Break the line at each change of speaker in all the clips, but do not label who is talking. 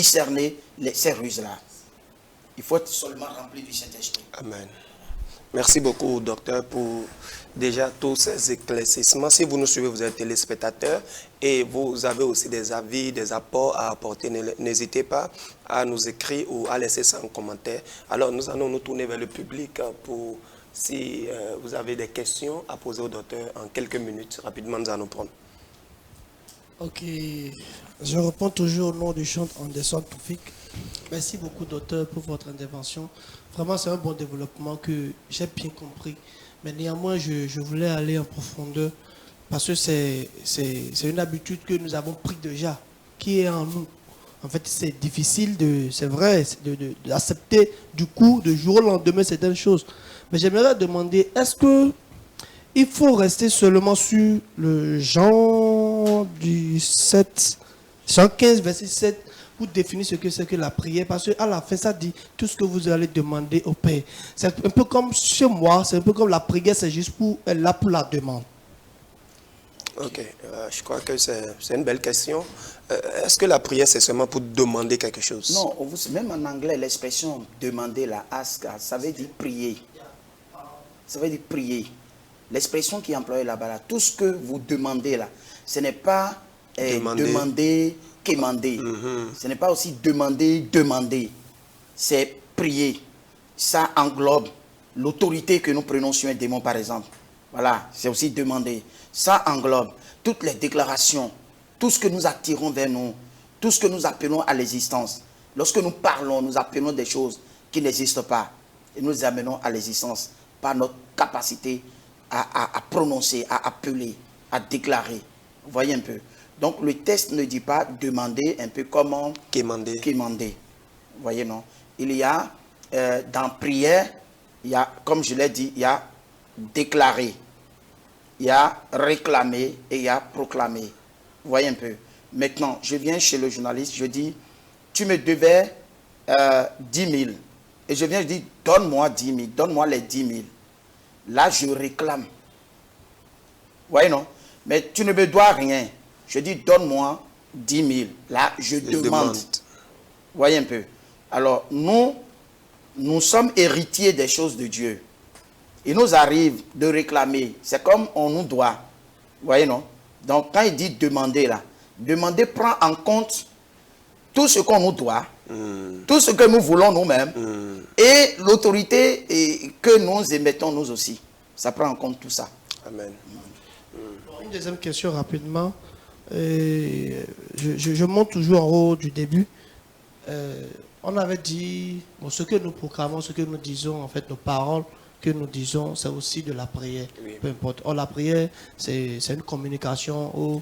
discerner ces ruses-là. Il faut être seulement rempli du Saint-Esprit.
Amen. Merci beaucoup, docteur, pour déjà tous ces éclaircissements. Si vous nous suivez, vous êtes téléspectateurs et vous avez aussi des avis, des apports à apporter, n'hésitez pas à nous écrire ou à laisser ça en commentaire. Alors, nous allons nous tourner vers le public pour, si vous avez des questions à poser au docteur en quelques minutes. Rapidement, nous allons prendre.
Ok, je réponds toujours au nom du chant Anderson Toufik. Merci beaucoup, docteur, pour votre intervention. Vraiment, c'est un bon développement que j'ai bien compris. Mais néanmoins, je voulais aller en profondeur parce que c'est une habitude que nous avons pris déjà, qui est en nous. En fait, c'est difficile, c'est vrai, d'accepter du coup, de jour au lendemain, certaines choses. Mais j'aimerais demander, est-ce que il faut rester seulement sur le Jean du 7, Jean 15, verset 7, pour définir ce que c'est que la prière, parce qu'à la fin, ça dit tout ce que vous allez demander au Père. C'est un peu comme chez moi, c'est un peu comme la prière, c'est juste pour la demande.
Ok, je crois que c'est une belle question. Est-ce que la prière, c'est seulement pour demander quelque chose?
Non, même en anglais, l'expression demander, la ask, ça veut dire prier. Ça veut dire prier. L'expression qui est employée là-bas, là, tout ce que vous demandez là, ce n'est pas demander, quémander. Ce n'est pas aussi demander. C'est prier. Ça englobe l'autorité que nous prenons sur un démon, par exemple. Voilà, c'est aussi demander. Ça englobe toutes les déclarations, tout ce que nous attirons vers nous, tout ce que nous appelons à l'existence. Lorsque nous parlons, nous appelons des choses qui n'existent pas. Et nous les amenons à l'existence par notre capacité à prononcer, à appeler, à déclarer. Vous voyez un peu. Donc le texte ne dit pas demander, un peu comme quémander. Vous voyez, non? Il y a, dans prière, il y a, comme je l'ai dit, il y a déclarer, il y a réclamer et il y a proclamer. Vous voyez un peu. Maintenant, je viens chez le journaliste, je dis, tu me devais 10 000. Et je viens, je dis, donne-moi 10 000, donne-moi les 10 000. Là, je réclame. Vous voyez, non? Mais tu ne me dois rien. Je dis, donne-moi 10 000. Là, je demande. Vous voyez un peu? Alors, nous sommes héritiers des choses de Dieu. Il nous arrive de réclamer. C'est comme on nous doit. Vous voyez, non? Donc, quand il dit demander, là, demander prend en compte tout ce qu'on nous doit, tout ce que nous voulons nous-mêmes, et l'autorité que nous émettons nous aussi. Ça prend en compte tout ça.
Amen.
Une deuxième question rapidement. Je monte toujours en haut du début. On avait dit, bon, ce que nous proclamons, ce que nous disons, en fait, nos paroles que nous disons, c'est aussi de la prière. Oui. Peu importe. Or, la prière, c'est une communication ou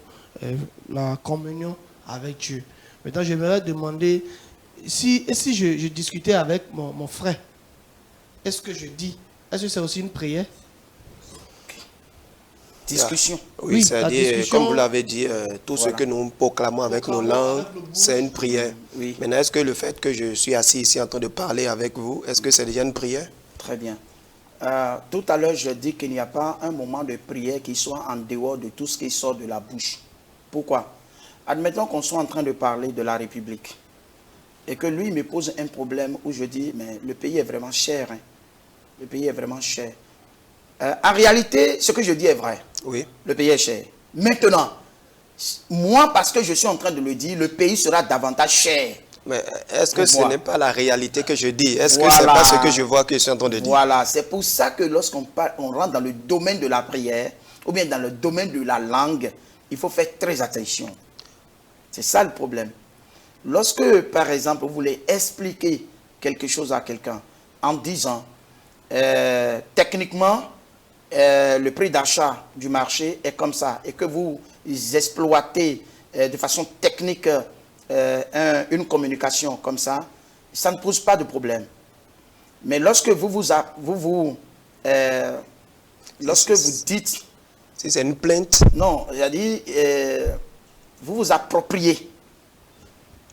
la communion avec Dieu. Maintenant, j'aimerais demander, si je discutais avec mon frère, est-ce que c'est aussi une prière?
Discussion.
Oui, c'est-à-dire, comme vous l'avez dit, tout ce que nous proclamons avec nos langues, c'est une prière.
Oui.
Maintenant, est-ce que le fait que je suis assis ici en train de parler avec vous, est-ce que c'est déjà une prière?
Très bien. Tout à l'heure, je dis qu'il n'y a pas un moment de prière qui soit en dehors de tout ce qui sort de la bouche. Pourquoi? Admettons qu'on soit en train de parler de la République et que lui me pose un problème où je dis, mais le pays est vraiment cher. Hein. Le pays est vraiment cher. En réalité, ce que je dis est vrai.
Oui.
Le pays est cher. Maintenant, moi, parce que je suis en train de le dire, le pays sera davantage cher.
Mais est-ce que ce n'est pas la réalité que je dis? Est-ce que ce n'est pas ce que je vois que je suis en train de dire?
Voilà, c'est pour ça que lorsqu'on rentre dans le domaine de la prière, ou bien dans le domaine de la langue, il faut faire très attention. C'est ça le problème. Lorsque, par exemple, vous voulez expliquer quelque chose à quelqu'un en disant, techniquement, le prix d'achat du marché est comme ça, et que vous exploitez de façon technique une communication comme ça, ça ne pose pas de problème. Mais lorsque lorsque vous dites...
Si c'est une plainte?
Non, j'ai dit, vous vous appropriez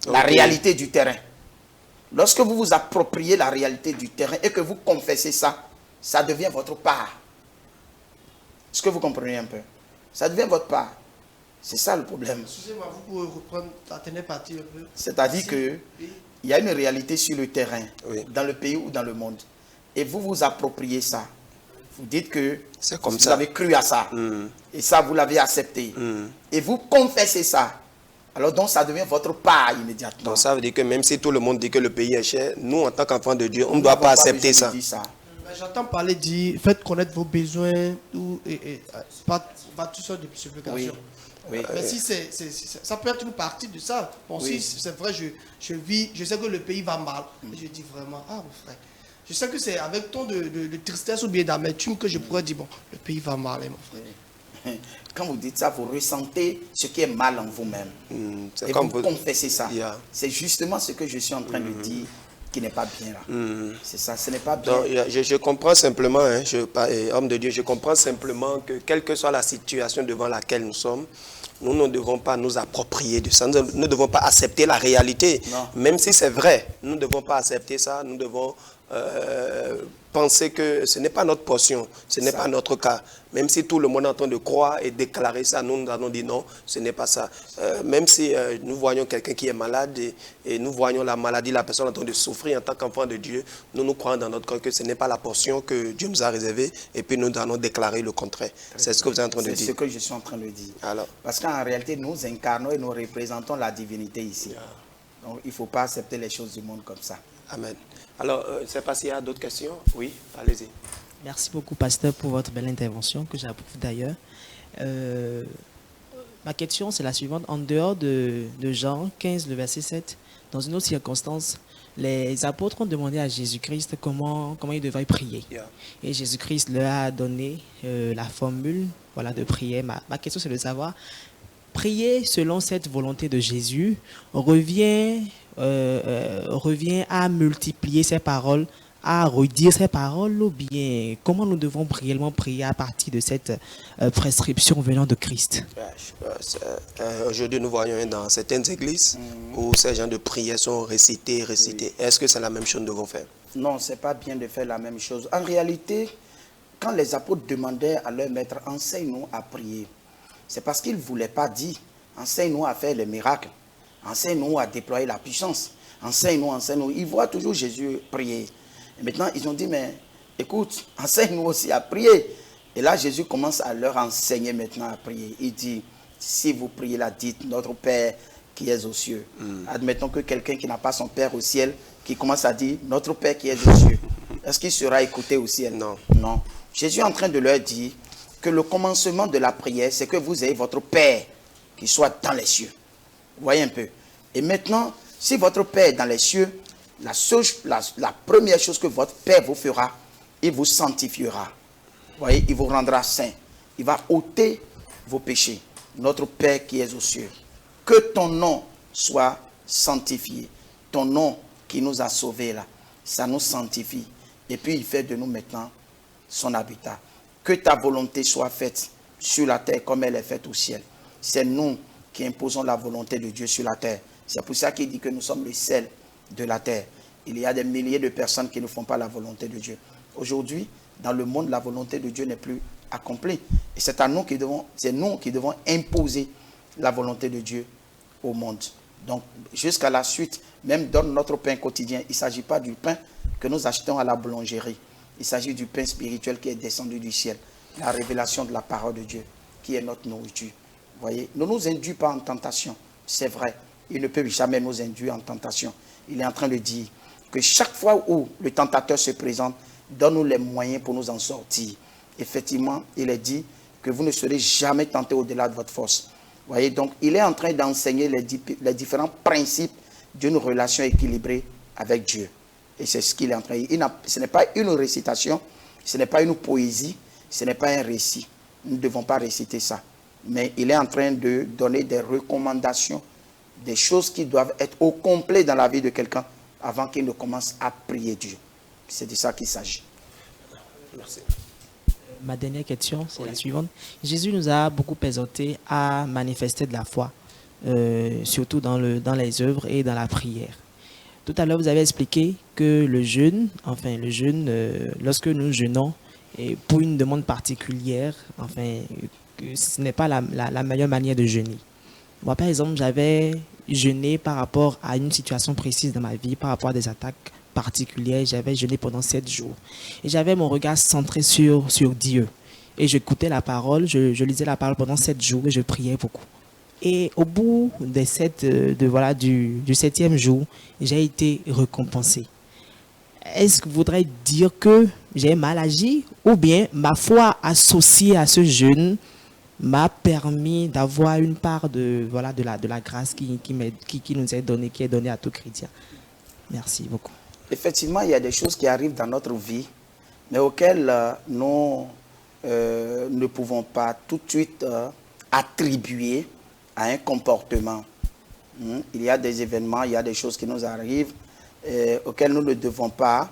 la réalité du terrain. Lorsque vous vous appropriez la réalité du terrain et que vous confessez ça, ça devient votre part. Est-ce que vous comprenez un peu? Ça devient votre part. C'est ça le problème.
Excusez-moi, vous pouvez reprendre la dernière partie un peu.
C'est-à-dire qu'il y a une réalité sur le terrain,
Oui.
dans le pays ou dans le monde. Et vous vous appropriez ça. Vous dites que
comme
vous
ça.
avez cru à ça. Et ça, vous l'avez accepté. Et vous confessez ça. Alors donc, ça devient votre part immédiatement.
Donc ça veut dire que même si tout le monde dit que le pays est cher, nous, en tant qu'enfants de Dieu, on ne doit pas accepter ça.
J'entends parler dire, faites connaître vos besoins, pas tout ça de supplication.
Oui.
Mais si ça peut être une partie de ça. Bon, si c'est vrai, je vis, je sais que le pays va mal. Je dis vraiment, ah mon frère, je sais que c'est avec ton de tristesse ou bien d'amertume que je pourrais dire, bon, le pays va mal, mon frère.
Quand vous dites ça, vous ressentez ce qui est mal en vous-même. Et
comme
vous confessez ça.
Yeah.
C'est justement ce que je suis en train de dire qui n'est pas bien là. C'est ça, ce n'est pas bien.
Donc, je comprends simplement, hein, homme de Dieu, je comprends simplement que quelle que soit la situation devant laquelle nous sommes, nous ne devons pas nous approprier de ça. Nous ne devons pas accepter la réalité.
Non.
Même si c'est vrai, nous ne devons pas accepter ça. Nous devons penser que ce n'est pas notre portion, ce n'est pas notre cas. Même si tout le monde est en train de croire et déclarer ça, nous allons dire non, ce n'est pas ça. Même si nous voyons quelqu'un qui est malade et nous voyons la maladie, la personne en train de souffrir en tant qu'enfant de Dieu, nous croyons dans notre cœur que ce n'est pas la portion que Dieu nous a réservée et puis nous allons déclarer le contraire. C'est ce que vous êtes en train de dire.
C'est ce que je suis en train de dire.
Alors.
Parce qu'en réalité, nous incarnons et nous représentons la divinité ici. Donc il ne faut pas accepter les choses du monde comme ça.
Amen. Alors, je ne sais pas s'il y a d'autres questions. Oui, allez-y.
Merci beaucoup, pasteur, pour votre belle intervention, que j'approuve d'ailleurs. Ma question, c'est la suivante. En dehors de Jean 15, le verset 7, dans une autre circonstance, les apôtres ont demandé à Jésus-Christ comment ils devraient prier.
Yeah.
Et Jésus-Christ leur a donné la formule de prière. Ma question, c'est de savoir, prier selon cette volonté de Jésus revient à multiplier ses paroles, à redire ses paroles, ou bien comment nous devons réellement prier à partir de cette prescription venant de Christ?
Aujourd'hui, nous voyons dans certaines églises où ces gens de prière sont récités. Oui. Est-ce que c'est la même chose que nous devons faire?
Non, ce n'est pas bien de faire la même chose. En réalité, quand les apôtres demandaient à leur maître, enseigne-nous à prier, c'est parce qu'ils ne voulaient pas dire, enseigne-nous à faire les miracles. Enseigne-nous à déployer la puissance. Enseigne-nous. Ils voient toujours Jésus prier. Et maintenant, ils ont dit, mais écoute, enseigne-nous aussi à prier. Et là, Jésus commence à leur enseigner maintenant à prier. Il dit, si vous priez là, dites, notre Père qui est aux cieux. Admettons que quelqu'un qui n'a pas son Père au ciel, qui commence à dire, notre Père qui est aux cieux. Est-ce qu'il sera écouté au ciel?
Non.
Non. Jésus est en train de leur dire que le commencement de la prière, c'est que vous ayez votre Père qui soit dans les cieux. Vous voyez un peu. Et maintenant, si votre Père est dans les cieux, la première chose que votre Père vous fera, il vous sanctifiera. Vous voyez, il vous rendra saint. Il va ôter vos péchés. Notre Père qui est aux cieux. Que ton nom soit sanctifié. Ton nom qui nous a sauvés là, ça nous sanctifie. Et puis il fait de nous maintenant son habitat. Que ta volonté soit faite sur la terre comme elle est faite au ciel. C'est nous qui imposons la volonté de Dieu sur la terre. C'est pour ça qu'il dit que nous sommes le sel de la terre. Il y a des milliers de personnes qui ne font pas la volonté de Dieu. Aujourd'hui, dans le monde, la volonté de Dieu n'est plus accomplie. Et c'est nous qui devons imposer la volonté de Dieu au monde. Donc, jusqu'à la suite, même dans notre pain quotidien, il ne s'agit pas du pain que nous achetons à la boulangerie. Il s'agit du pain spirituel qui est descendu du ciel. La révélation de la parole de Dieu, qui est notre nourriture. Vous voyez, ne nous induis pas en tentation. C'est vrai. Il ne peut jamais nous induire en tentation. Il est en train de dire que chaque fois où le tentateur se présente, donne-nous les moyens pour nous en sortir. Effectivement, il est dit que vous ne serez jamais tentés au-delà de votre force. Vous voyez, donc il est en train d'enseigner les différents principes d'une relation équilibrée avec Dieu. Et c'est ce qu'il est en train de dire. Ce n'est pas une récitation, ce n'est pas une poésie, ce n'est pas un récit. Nous ne devons pas réciter ça. Mais il est en train de donner des recommandations, des choses qui doivent être au complet dans la vie de quelqu'un avant qu'il ne commence à prier Dieu. C'est de ça qu'il s'agit.
Merci.
Ma dernière question, c'est la suivante. Jésus nous a beaucoup exhortés à manifester de la foi, surtout dans les œuvres et dans la prière. Tout à l'heure, vous avez expliqué que le jeûne, lorsque nous jeûnons, et pour une demande particulière, que ce n'est pas la meilleure manière de jeûner. Moi, par exemple, j'avais jeûné par rapport à une situation précise dans ma vie, par rapport à des attaques particulières. J'avais jeûné pendant 7 jours. Et j'avais mon regard centré sur Dieu. Et j'écoutais la parole, je lisais la parole pendant 7 jours et je priais beaucoup. Et au bout du 7e jour, j'ai été récompensé. Est-ce que vous voudrez dire que j'ai mal agi ou bien ma foi associée à ce jeûne m'a permis d'avoir une part de la grâce qui nous est donnée, qui est donnée à tout chrétien? Merci beaucoup.
Effectivement, il y a des choses qui arrivent dans notre vie, mais auxquelles nous ne pouvons pas tout de suite attribuer à un comportement. Il y a des événements, il y a des choses qui nous arrivent auxquelles nous ne devons pas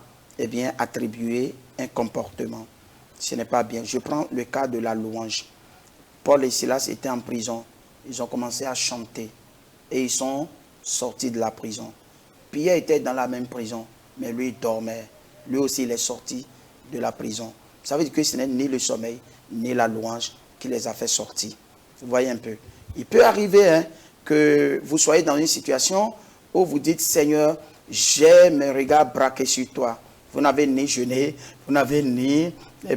attribuer un comportement. Ce n'est pas bien. Je prends le cas de la louange. Paul et Silas étaient en prison. Ils ont commencé à chanter et ils sont sortis de la prison. Pierre était dans la même prison, mais lui, il dormait. Lui aussi, il est sorti de la prison. Ça veut dire que ce n'est ni le sommeil, ni la louange qui les a fait sortir. Vous voyez un peu. Il peut arriver que vous soyez dans une situation où vous dites, Seigneur, j'ai mes regards braqués sur toi. Vous n'avez ni jeûné, vous n'avez ni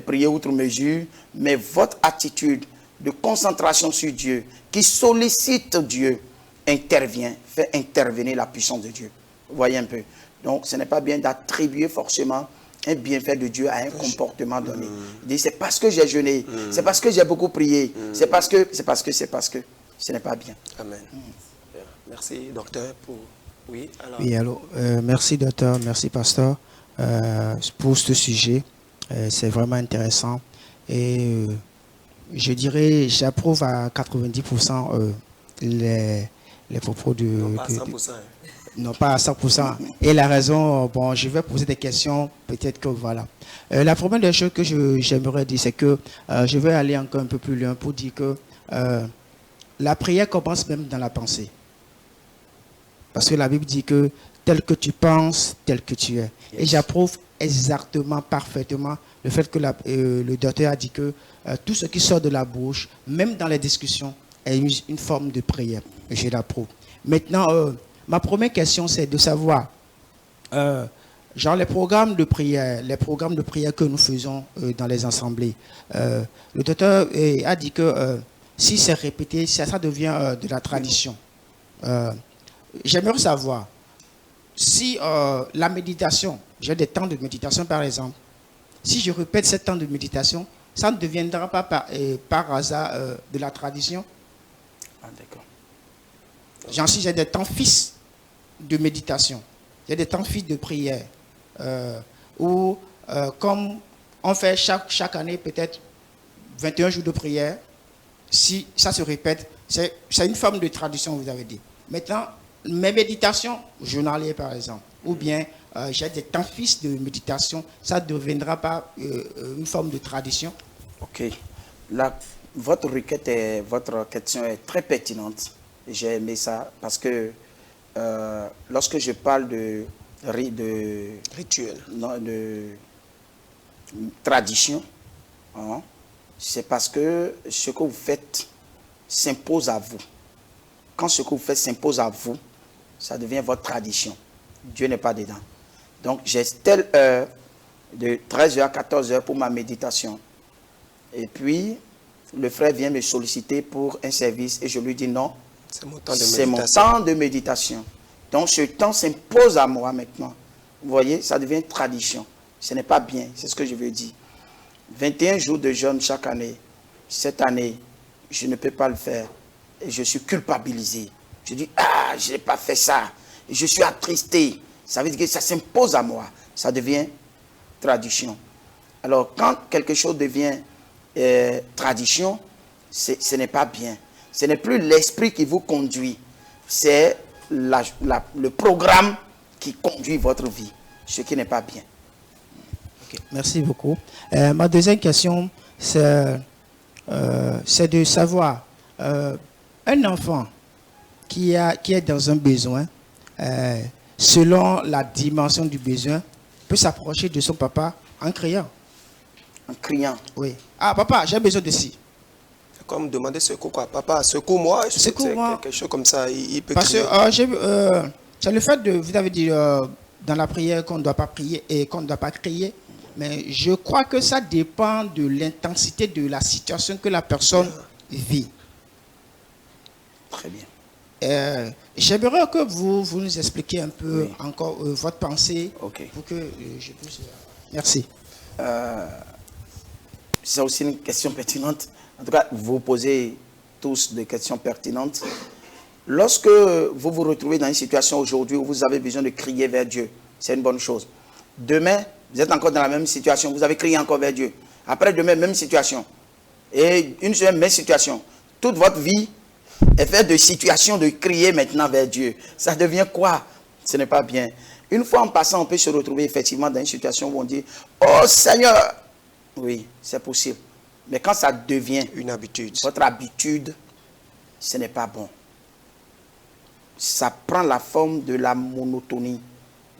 prié outre mesure, mais votre attitude de concentration sur Dieu, qui sollicite Dieu, intervient, fait intervenir la puissance de Dieu. Vous voyez un peu. Donc, ce n'est pas bien d'attribuer forcément un bienfait de Dieu à un comportement donné. Il dit, c'est parce que j'ai jeûné, c'est parce que j'ai beaucoup prié, c'est parce que, ce n'est pas bien.
Amen. Merci, docteur, pour... Oui,
alors, merci, docteur, merci, pasteur, pour ce sujet. C'est vraiment intéressant. Et je dirais, j'approuve à 90% les propos de...
Non, pas à 100%.
Non, pas à 100%. Et la raison, bon, je vais poser des questions, peut-être que voilà. La première des choses que j'aimerais dire, c'est que je vais aller encore un peu plus loin pour dire que la prière commence même dans la pensée. Parce que la Bible dit que tel que tu penses, tel que tu es. Yes. Et j'approuve exactement, parfaitement le fait que le docteur a dit que tout ce qui sort de la bouche, même dans les discussions, est une forme de prière. Je l'approuve. Maintenant, ma première question, c'est de savoir, genre les programmes de prière que nous faisons dans les assemblées. Le docteur a dit que si c'est répété, ça devient de la tradition. J'aimerais savoir si la méditation, j'ai des temps de méditation par exemple, si je répète ce temps de méditation, ça ne deviendra pas par hasard de la tradition.
Ah, d'accord.
Genre si j'ai des temps fixes de méditation, j'ai des temps fixes de prière, où comme on fait chaque année peut-être 21 jours de prière, si ça se répète, c'est une forme de tradition, vous avez dit. Maintenant, mes méditations journalières par exemple, ou bien j'ai des temps fixes de méditation, ça ne deviendra pas une forme de tradition.
Ok. Là, votre question est très pertinente. J'ai aimé ça parce que lorsque je parle de
rituel,
non, de tradition, hein, c'est parce que ce que vous faites s'impose à vous. Quand ce que vous faites s'impose à vous, ça devient votre tradition. Dieu n'est pas dedans. Donc, j'ai telle heure de 13h à 14h pour ma méditation. Et puis, le frère vient me solliciter pour un service et je lui dis non, c'est mon temps de méditation. Donc, ce temps s'impose à moi maintenant. Vous voyez, ça devient tradition. Ce n'est pas bien, c'est ce que je veux dire. 21 jours de jeûne chaque année. Cette année, je ne peux pas le faire. Et je suis culpabilisé. Je dis, ah, je n'ai pas fait ça. Et je suis attristé. Ça veut dire que ça s'impose à moi. Ça devient tradition. Alors, quand quelque chose devient tradition, ce n'est pas bien. Ce n'est plus l'esprit qui vous conduit. C'est le programme qui conduit votre vie. Ce qui n'est pas bien.
Okay. Merci beaucoup. Ma deuxième question, c'est de savoir... un enfant qui est dans un besoin, selon la dimension du besoin, peut s'approcher de son papa en criant.
En criant?
Oui. Ah, papa, j'ai besoin de ci.
comme demander secours quoi. Papa, secours-moi.
Secours-moi.
Quelque chose comme ça, il peut
Parce
crier.
que c'est le fait de, vous avez dit dans la prière qu'on ne doit pas prier et qu'on ne doit pas crier, mais je crois que ça dépend de l'intensité de la situation que la personne vit.
Très bien.
J'aimerais que vous nous expliquiez un peu encore votre pensée pour que je puisse... Merci.
C'est aussi une question pertinente. En tout cas, vous posez tous des questions pertinentes. Lorsque vous vous retrouvez dans une situation aujourd'hui où vous avez besoin de crier vers Dieu, c'est une bonne chose. Demain, vous êtes encore dans la même situation, vous avez crié encore vers Dieu. Après demain, même situation. Et une semaine, même situation. Toute votre vie est faite de situations de crier maintenant vers Dieu. Ça devient quoi? Ce n'est pas bien. Une fois en passant, on peut se retrouver effectivement dans une situation où on dit « Oh Seigneur !» Oui, c'est possible. Mais quand ça devient
une habitude,
votre habitude, ce n'est pas bon. Ça prend la forme de la monotonie,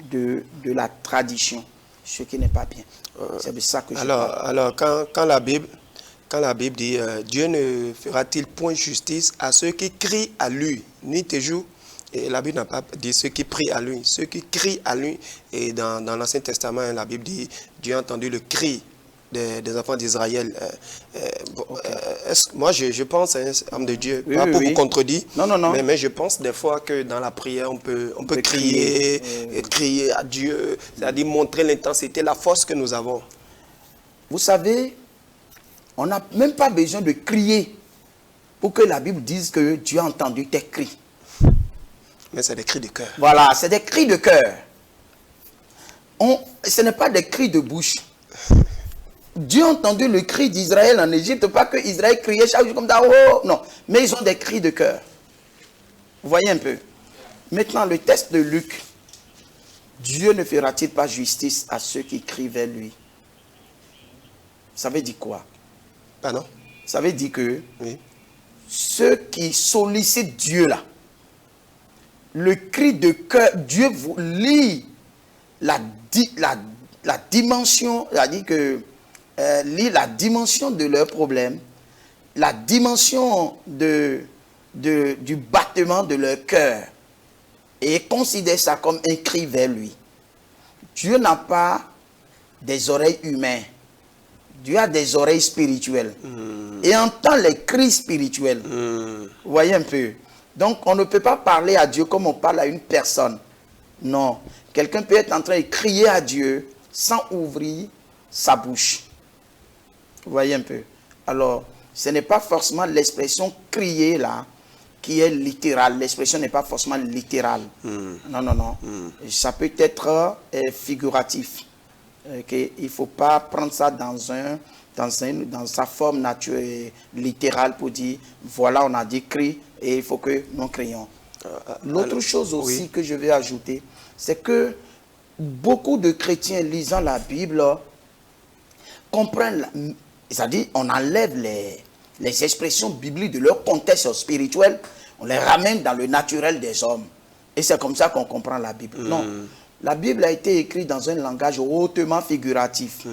de la tradition, ce qui n'est pas bien. C'est de ça que je parle.
Alors quand la Bible dit Dieu ne fera-t-il point justice à ceux qui crient à lui, nuit et jour? Et la Bible n'a pas dit ceux qui prient à lui, ceux qui crient à lui. Et dans l'Ancien Testament, la Bible dit Dieu a entendu le cri des enfants d'Israël. Moi, je pense, homme de Dieu, pas pour vous contredire, mais je pense des fois que dans la prière, on peut crier, crier à Dieu, c'est-à-dire montrer l'intensité, la force que nous avons.
Vous savez, on n'a même pas besoin de crier pour que la Bible dise que Dieu a entendu tes cris.
Mais c'est des cris de cœur.
Voilà, c'est des cris de cœur. Ce n'est pas des cris de bouche. Dieu a entendu le cri d'Israël en Égypte, pas que Israël criait chaque jour comme ça, oh, non. Mais ils ont des cris de cœur. Vous voyez un peu. Maintenant, le texte de Luc. Dieu ne fera-t-il pas justice à ceux qui crient vers lui? Ça veut dire quoi?
Pardon?
Ça veut dire que ceux qui sollicitent Dieu là, le cri de cœur, Dieu vous lit la dimension, c'est-à-dire que lit la dimension de leurs problèmes, la dimension du battement de leur cœur et considère ça comme un cri vers lui. Dieu n'a pas des oreilles humaines. Dieu a des oreilles spirituelles et entend les cris spirituels. Vous voyez un peu. Donc, on ne peut pas parler à Dieu comme on parle à une personne. Non. Quelqu'un peut être en train de crier à Dieu sans ouvrir sa bouche. Vous voyez un peu. Alors, ce n'est pas forcément l'expression crier là qui est littérale. L'expression n'est pas forcément littérale. Non, non, non. Ça peut être figuratif. Il ne faut pas prendre ça dans sa forme naturelle, littérale pour dire, voilà, on a dit cri et il faut que nous crions. L'autre chose aussi que je vais ajouter, c'est que beaucoup de chrétiens lisant la Bible comprennent, c'est-à-dire on enlève les expressions bibliques de leur contexte spirituel, on les ramène dans le naturel des hommes. Et c'est comme ça qu'on comprend la Bible. Non. La Bible a été écrite dans un langage hautement figuratif.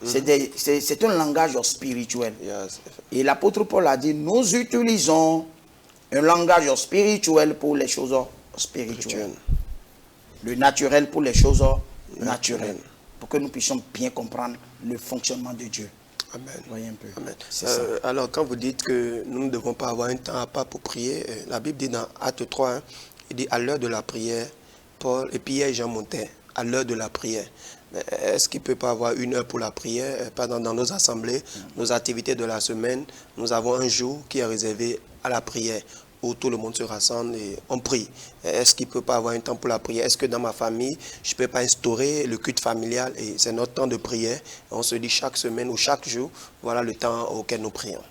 C'est un langage spirituel. Et l'apôtre Paul a dit, nous utilisons un langage spirituel pour les choses spirituelles. Le naturel pour les choses naturelles. Pour que nous puissions bien comprendre le fonctionnement de Dieu.
Amen.
Voyez un peu.
Amen. Alors, quand vous dites que nous ne devons pas avoir un temps à part pour prier, la Bible dit dans Acte 3, il dit à l'heure de la prière, Paul et Pierre et Jean montaient à l'heure de la prière. Est-ce qu'il ne peut pas avoir une heure pour la prière? Dans nos assemblées, nos activités de la semaine, nous avons un jour qui est réservé à la prière, où tout le monde se rassemble et on prie. Est-ce qu'il ne peut pas avoir un temps pour la prière? Est-ce que dans ma famille, je ne peux pas instaurer le culte familial et c'est notre temps de prière? On se dit chaque semaine ou chaque jour, voilà le temps auquel nous prions.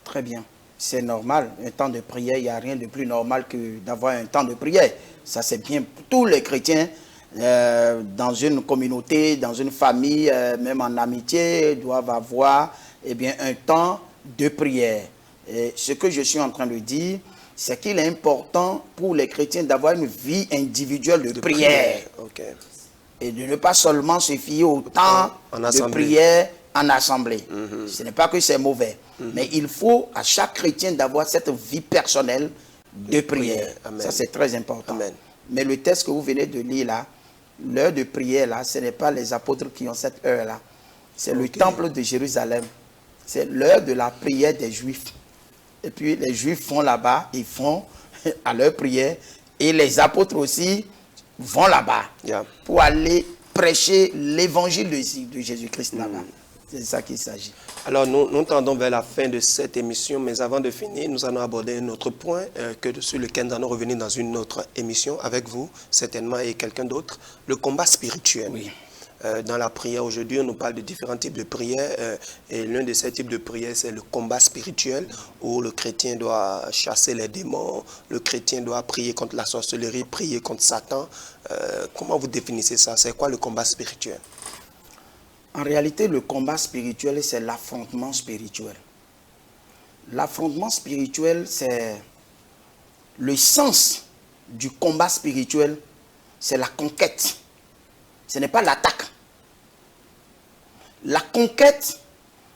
Très bien. C'est normal. Un temps de prière, il n'y a rien de plus normal que d'avoir un temps de prière. Ça, c'est bien pour tous les chrétiens. Dans une communauté, dans une famille, même en amitié, doivent avoir un temps de prière. Et ce que je suis en train de dire, c'est qu'il est important pour les chrétiens d'avoir une vie individuelle de prière. Et de ne pas seulement se fier au temps de prière en assemblée. Ce n'est pas que c'est mauvais. Mais il faut à chaque chrétien d'avoir cette vie personnelle de prière. Ça, c'est très important.
Amen.
Mais le texte que vous venez de lire là, l'heure de prière là, ce n'est pas les apôtres qui ont cette heure là. C'est le temple de Jérusalem. C'est l'heure de la prière des Juifs. Et puis les Juifs vont là-bas, ils font à leur prière. Et les apôtres aussi vont là-bas pour aller prêcher l'évangile de Jésus-Christ là-bas. C'est de ça qu'il s'agit.
Alors, nous tendons vers la fin de cette émission, mais avant de finir, nous allons aborder un autre point sur lequel nous allons revenir dans une autre émission avec vous, certainement, et quelqu'un d'autre, le combat spirituel.
Oui.
Dans la prière aujourd'hui, on nous parle de différents types de prières, et l'un de ces types de prières, c'est le combat spirituel, où le chrétien doit chasser les démons, le chrétien doit prier contre la sorcellerie, prier contre Satan. Comment vous définissez ça? C'est quoi le combat spirituel?
En réalité, le combat spirituel, c'est l'affrontement spirituel. L'affrontement spirituel, c'est le sens du combat spirituel, c'est la conquête. Ce n'est pas l'attaque. La conquête,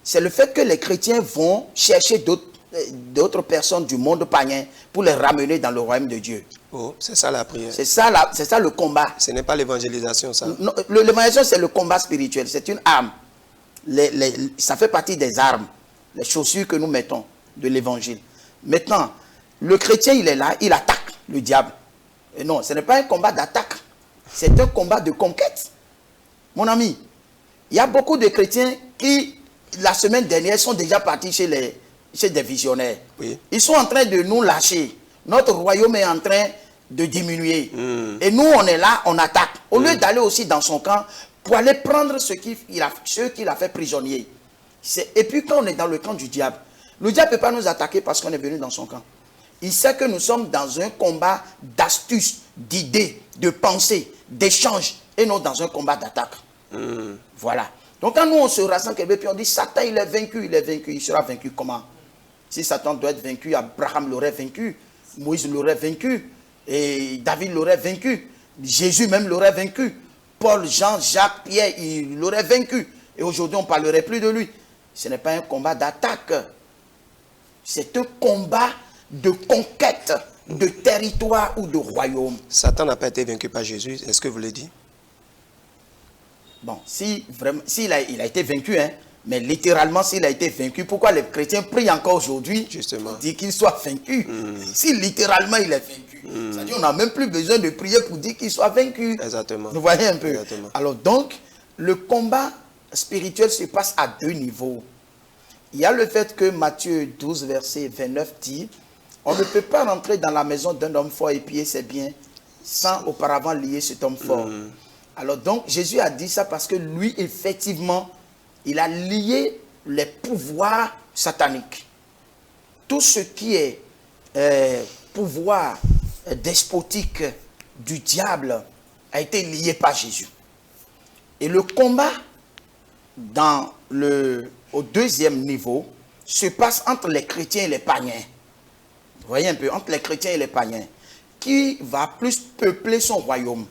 c'est le fait que les chrétiens vont chercher d'autres personnes du monde païen pour les ramener dans le royaume de Dieu.
Oh, c'est ça la prière.
C'est ça le combat.
Ce n'est pas l'évangélisation, ça.
L'évangélisation, c'est le combat spirituel. C'est une arme. Ça fait partie des armes, les chaussures que nous mettons de l'évangile. Maintenant, le chrétien, il est là, il attaque le diable. Et non, ce n'est pas un combat d'attaque. C'est un combat de conquête. Mon ami, il y a beaucoup de chrétiens qui, la semaine dernière, sont déjà partis chez des visionnaires.
Oui.
Ils sont en train de nous lâcher. Notre royaume est en train de diminuer. Et nous, on est là, on attaque. Au lieu d'aller aussi dans son camp pour aller prendre ceux qu'il a fait prisonniers. Et puis quand on est dans le camp du diable, le diable ne peut pas nous attaquer parce qu'on est venu dans son camp. Il sait que nous sommes dans un combat d'astuces, d'idées, de pensées, d'échanges, et non dans un combat d'attaque. Voilà. Donc quand nous on se rassemble, puis on dit Satan il est vaincu, il sera vaincu comment? Si Satan doit être vaincu, Abraham l'aurait vaincu, Moïse l'aurait vaincu, et David l'aurait vaincu, Jésus même l'aurait vaincu, Paul, Jean, Jacques, Pierre, il l'aurait vaincu. Et aujourd'hui on ne parlerait plus de lui. Ce n'est pas un combat d'attaque. C'est un combat de conquête de territoire ou de royaume.
Satan n'a pas été vaincu par Jésus, est-ce que vous le dites?
Bon, s'il a été vaincu, hein, mais littéralement s'il a été vaincu, pourquoi les chrétiens prient encore aujourd'hui pour dire qu'il soit vaincu? Si littéralement il est vaincu, c'est-à-dire on n'a même plus besoin de prier pour dire qu'il soit vaincu.
Exactement.
Vous voyez un peu?
Exactement.
Alors donc, le combat spirituel se passe à deux niveaux. Il y a le fait que Matthieu 12, verset 29 dit, on ne peut pas rentrer dans la maison d'un homme fort et piller ses biens sans auparavant lier cet homme fort. Alors donc, Jésus a dit ça parce que lui, effectivement, il a lié les pouvoirs sataniques. Tout ce qui est pouvoir despotique du diable a été lié par Jésus. Et le combat au deuxième niveau se passe entre les chrétiens et les païens. Vous voyez un peu, entre les chrétiens et les païens. Qui va plus peupler son royaume.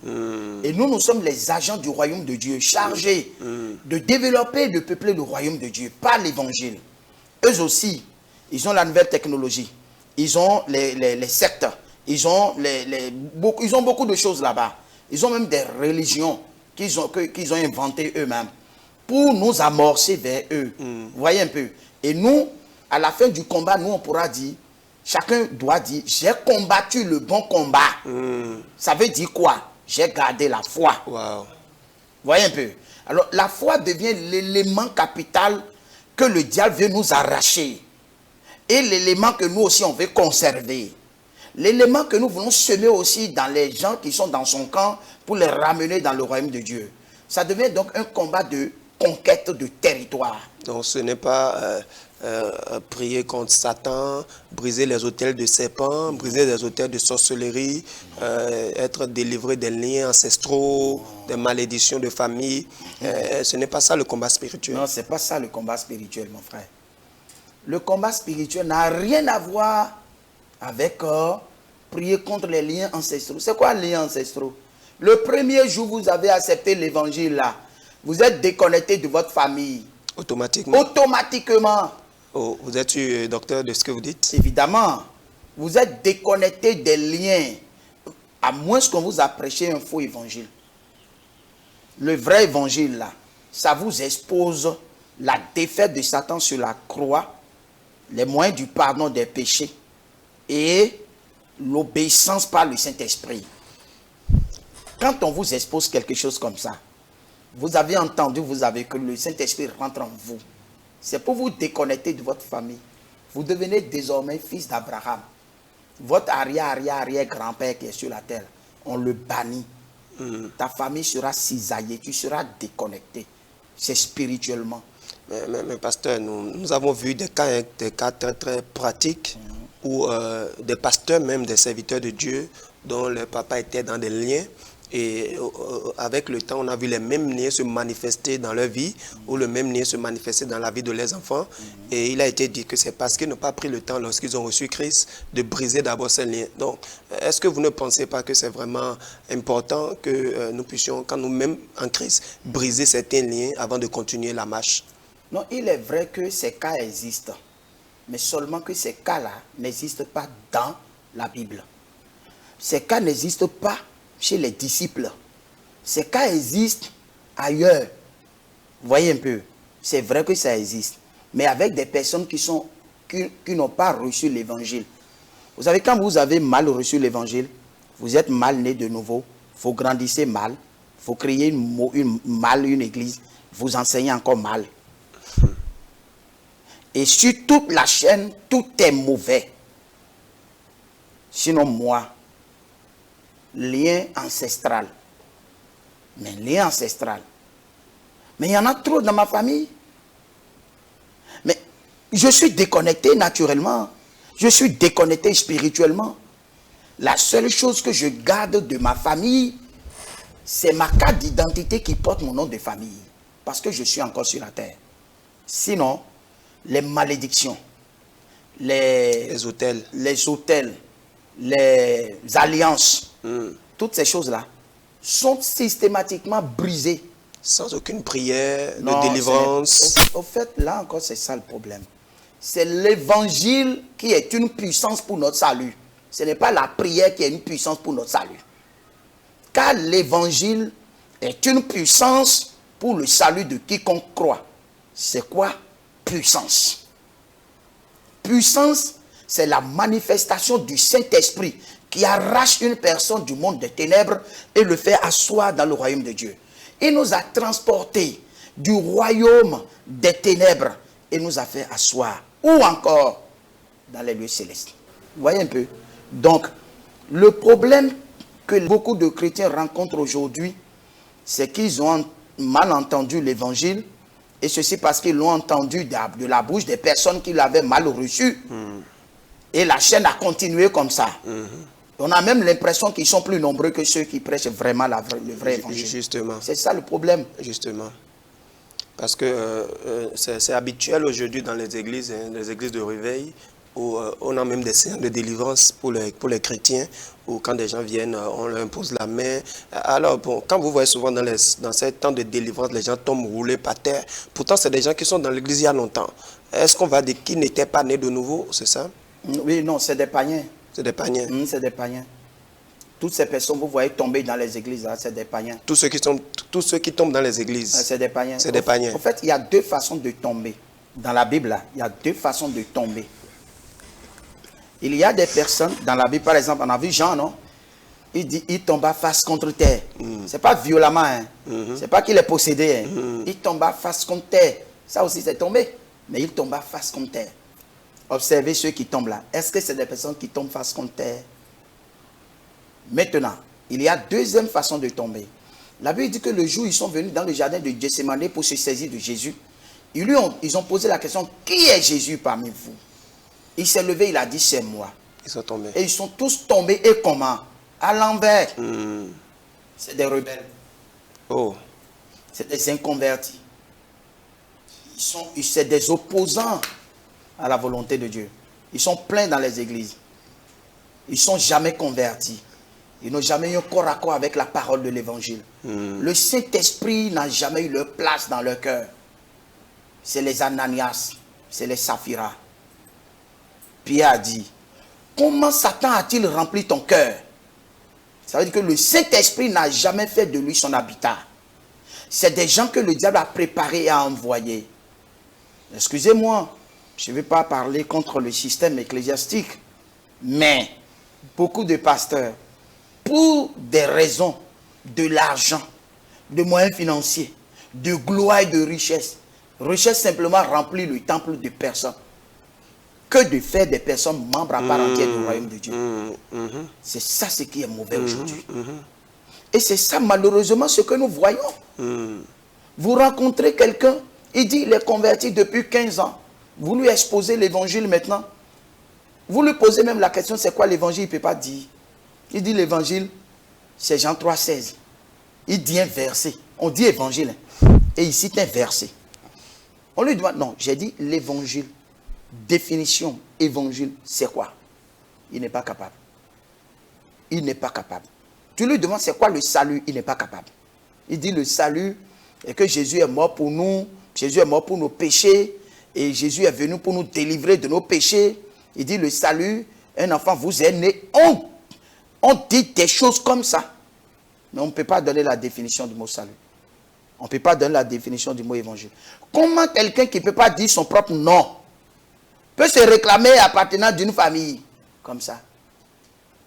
Et nous sommes les agents du royaume de Dieu, chargés de développer et de peupler le royaume de Dieu par l'évangile. Eux aussi, ils ont la nouvelle technologie. Ils ont les sectes. Ils ont beaucoup de choses là-bas. Ils ont même des religions qu'ils ont inventées eux-mêmes pour nous amorcer vers eux. Vous voyez un peu. Et nous, à la fin du combat, nous, on pourra dire, chacun doit dire, j'ai combattu le bon combat. Ça veut dire quoi? J'ai gardé la foi.
Wow.
Vous voyez un peu? Alors, la foi devient l'élément capital que le diable veut nous arracher. Et l'élément que nous aussi, on veut conserver. L'élément que nous voulons semer aussi dans les gens qui sont dans son camp pour les ramener dans le royaume de Dieu. Ça devient donc un combat de conquête de territoire.
Donc, ce n'est pas prier contre Satan, briser les autels de serpents, briser les autels de sorcellerie, être délivré des liens ancestraux, des malédictions de famille. Ce n'est pas ça le combat spirituel.
Non, ce n'est pas ça le combat spirituel, mon frère. Le combat spirituel n'a rien à voir avec prier contre les liens ancestraux. C'est quoi les liens ancestraux? Le premier jour, vous avez accepté l'évangile là. Vous êtes déconnecté de votre famille.
Automatiquement.
Automatiquement.
Oh, vous êtes docteur de ce que vous dites?
Évidemment. Vous êtes déconnecté des liens, à moins qu'on vous a prêché un faux évangile. Le vrai évangile, là, ça vous expose la défaite de Satan sur la croix, les moyens du pardon des péchés et l'obéissance par le Saint-Esprit. Quand on vous expose quelque chose comme ça, vous avez entendu, vous avez que le Saint-Esprit rentre en vous. C'est pour vous déconnecter de votre famille. Vous devenez désormais fils d'Abraham. Votre arrière-grand-père qui est sur la terre, on le bannit. Ta famille sera cisaillée, tu seras déconnecté. C'est spirituellement.
Mais pasteur, nous avons vu des cas très, très pratiques où des pasteurs, même des serviteurs de Dieu, dont le papa était dans des liens. Et avec le temps, on a vu les mêmes liens se manifester dans leur vie, ou le même lien se manifester dans la vie de leurs enfants. Et il a été dit que c'est parce qu'ils n'ont pas pris le temps, lorsqu'ils ont reçu Christ, de briser d'abord ces liens. Donc, est-ce que vous ne pensez pas que c'est vraiment important que nous puissions, quand nous-mêmes en Christ, briser certains liens avant de continuer la marche?
Non, il est vrai que ces cas existent, mais seulement que ces cas-là n'existent pas dans la Bible. Ces cas n'existent pas chez les disciples. Ces cas existent ailleurs. Vous voyez un peu, c'est vrai que ça existe, mais avec des personnes qui n'ont pas reçu l'évangile. Vous savez, quand vous avez mal reçu l'évangile, vous êtes mal né de nouveau, vous grandissez mal, vous créez une église, vous enseignez encore mal. Et sur toute la chaîne, tout est mauvais. Sinon moi, lien ancestral. Mais lien ancestral. Mais il y en a trop dans ma famille. Mais je suis déconnecté naturellement. Je suis déconnecté spirituellement. La seule chose que je garde de ma famille, c'est ma carte d'identité qui porte mon nom de famille. Parce que je suis encore sur la terre. Sinon, les malédictions, les hôtels, les alliances, toutes ces choses-là sont systématiquement brisées.
Sans aucune prière de délivrance.
Au fait, là encore, c'est ça le problème. C'est l'évangile qui est une puissance pour notre salut. Ce n'est pas la prière qui est une puissance pour notre salut. Car l'évangile est une puissance pour le salut de quiconque croit. C'est quoi? Puissance. Puissance, c'est la manifestation du Saint-Esprit qui arrache une personne du monde des ténèbres et le fait asseoir dans le royaume de Dieu. Il nous a transportés du royaume des ténèbres et nous a fait asseoir, ou encore dans les lieux célestes. Vous voyez un peu? Donc, le problème que beaucoup de chrétiens rencontrent aujourd'hui, c'est qu'ils ont mal entendu l'évangile, et ceci parce qu'ils l'ont entendu de la bouche des personnes qui l'avaient mal reçu. Et la chaîne a continué comme ça. On a même l'impression qu'ils sont plus nombreux que ceux qui prêchent vraiment le vrai évangile.
Justement.
C'est ça le problème.
Justement. Parce que c'est habituel aujourd'hui dans les églises de réveil, où on a même des séances de délivrance pour les chrétiens, où quand des gens viennent, on leur impose la main. Alors, bon, quand vous voyez souvent dans ces temps de délivrance, les gens tombent roulés par terre. Pourtant, c'est des gens qui sont dans l'église il y a longtemps. Est-ce qu'on va dire qu'ils n'étaient pas nés de nouveau, c'est ça?
Oui, non, c'est des païens.
C'est des païens.
C'est des païens. Toutes ces personnes, vous voyez tomber dans les églises, c'est des païens.
Tous ceux qui tombent dans les églises.
C'est des païens.
C'est des païens.
En fait, il y a deux façons de tomber. Dans la Bible, là, il y a deux façons de tomber. Il y a des personnes, dans la Bible, par exemple, on a vu Jean, non? Il dit, il tomba face contre terre. C'est pas violemment, hein? C'est pas qu'il est possédé. Hein? Il tomba face contre terre. Ça aussi, c'est tombé. Mais il tomba face contre terre. Observez ceux qui tombent là. Est-ce que c'est des personnes qui tombent face contre terre? Maintenant, il y a deuxième façon de tomber. La Bible dit que le jour où ils sont venus dans le jardin de Gethsémane pour se saisir de Jésus, ils ont posé la question, qui est Jésus parmi vous? Il s'est levé, il a dit, c'est moi.
Ils sont tombés.
Et ils sont tous tombés, et comment? À l'envers. C'est des rebelles.
Oh.
C'est des inconvertis. C'est des opposants à la volonté de Dieu. Ils sont pleins dans les églises. Ils ne sont jamais convertis. Ils n'ont jamais eu un corps à corps avec la parole de l'évangile. Le Saint-Esprit n'a jamais eu leur place dans leur cœur. c'est les Ananias, c'est les Saphira. Pierre a dit, comment Satan a-t-il rempli ton cœur? Ça veut dire que le Saint-Esprit n'a jamais fait de lui son habitat. C'est des gens que le diable a préparés et a envoyés. Excusez-moi, je ne vais pas parler contre le système ecclésiastique, mais beaucoup de pasteurs, pour des raisons de l'argent, de moyens financiers, de gloire et de richesse, recherchent simplement remplir le temple de personnes, que de faire des personnes membres à part entière du royaume de Dieu. C'est ça ce qui est mauvais aujourd'hui. Et c'est ça malheureusement ce que nous voyons. Vous rencontrez quelqu'un, il dit il est converti depuis 15 ans. Vous lui exposez l'évangile maintenant. Vous lui posez même la question, c'est quoi l'évangile? Il ne peut pas dire. Il dit l'évangile, c'est Jean 3,16. Il dit un verset. On dit évangile. Et il cite un verset. On lui demande, non, j'ai dit l'évangile. Définition, évangile, c'est quoi? Il n'est pas capable. Il n'est pas capable. Tu lui demandes c'est quoi le salut? Il n'est pas capable. Il dit le salut est que Jésus est mort pour nous. Jésus est mort pour nos péchés. Et Jésus est venu pour nous délivrer de nos péchés. Il dit le salut, un enfant vous est né. On dit des choses comme ça. Mais on ne peut pas donner la définition du mot salut. On ne peut pas donner la définition du mot évangile. Comment quelqu'un qui ne peut pas dire son propre nom peut se réclamer appartenant d'une famille comme ça?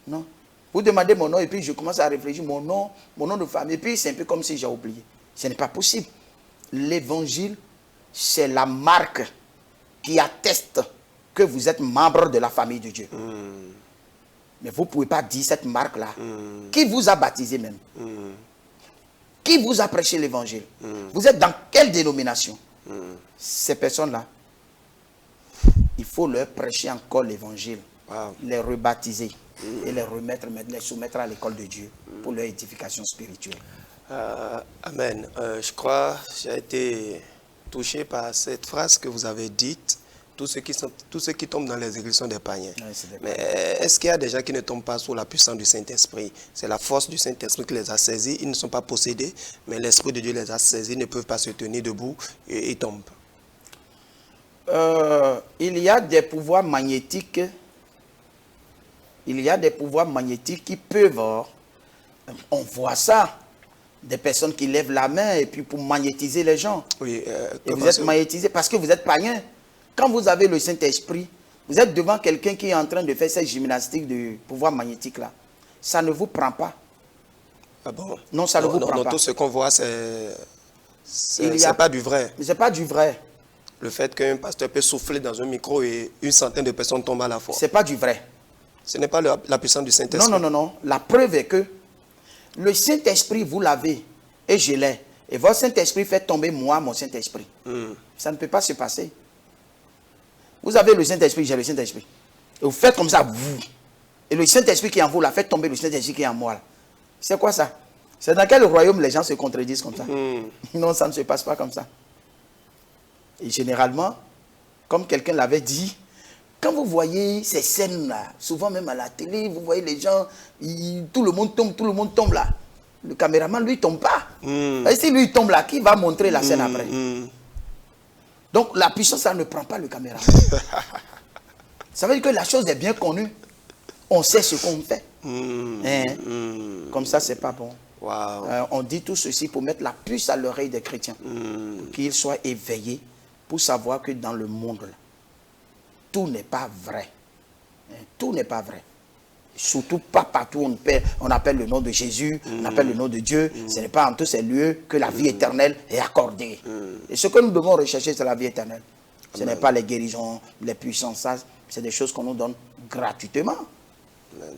Non. Vous demandez mon nom et puis je commence à réfléchir, mon nom de famille. Et puis c'est un peu comme si j'ai oublié. Ce n'est pas possible. L'évangile, c'est la marque qui atteste que vous êtes membre de la famille de Dieu. Mais vous ne pouvez pas dire cette marque-là. Qui vous a baptisé même? Qui vous a prêché l'évangile? Vous êtes dans quelle dénomination? Ces personnes-là, il faut leur prêcher encore l'évangile, les rebaptiser et les remettre, les soumettre à l'école de Dieu pour leur édification spirituelle.
Amen. Je crois que j'ai été touché par cette phrase que vous avez dite. Tous ceux qui tombent dans les églises sont des païens. Oui, mais est-ce qu'il y a des gens qui ne tombent pas sous la puissance du Saint-Esprit? C'est la force du Saint-Esprit qui les a saisis. Ils ne sont pas possédés, mais l'Esprit de Dieu les a saisis. Ils ne peuvent pas se tenir debout et ils tombent.
Il y a des pouvoirs magnétiques. Il y a des pouvoirs magnétiques qui peuvent... on voit ça. Des personnes qui lèvent la main et puis pour magnétiser les gens. Oui, et vous êtes magnétisé parce que vous êtes païen. Quand vous avez le Saint-Esprit, vous êtes devant quelqu'un qui est en train de faire cette gymnastique de pouvoir magnétique là. Ça ne vous prend pas.
Ah bon?
Non, ça ne vous prend pas.
Tout ce qu'on voit, c'est pas du vrai.
C'est pas du vrai.
Le fait qu'un pasteur peut souffler dans un micro et une centaine de personnes tombent à la fois.
C'est pas du vrai.
Ce n'est pas la puissance du Saint-Esprit.
Non. La preuve est que le Saint-Esprit, vous l'avez et je l'ai. Et votre Saint-Esprit fait tomber moi, mon Saint-Esprit. Ça ne peut pas se passer. Vous avez le Saint-Esprit, j'ai le Saint-Esprit. Et vous faites comme ça, vous. Et le Saint-Esprit qui est en vous, là, fait tomber le Saint-Esprit qui est en moi. C'est quoi ça? C'est dans quel royaume les gens se contredisent comme ça? Non, ça ne se passe pas comme ça. Et généralement, comme quelqu'un l'avait dit, quand vous voyez ces scènes-là, souvent même à la télé, vous voyez les gens, tout le monde tombe là. Le caméraman, lui, ne tombe pas. Et si lui tombe là, qui va montrer la scène après? Donc la puissance, ça ne prend pas le caméraman. Ça veut dire que la chose est bien connue. On sait ce qu'on fait. Comme ça, c'est pas bon.
Wow.
On dit tout ceci pour mettre la puce à l'oreille des chrétiens. Qu'ils soient éveillés pour savoir que dans le monde, là, tout n'est pas vrai. Tout n'est pas vrai. Surtout pas partout on appelle le nom de Jésus, on appelle le nom de Dieu. Ce n'est pas en tous ces lieux que la vie éternelle est accordée. Et ce que nous devons rechercher, c'est la vie éternelle. Ce n'est pas les guérisons, les puissances, c'est des choses qu'on nous donne gratuitement.
Amen.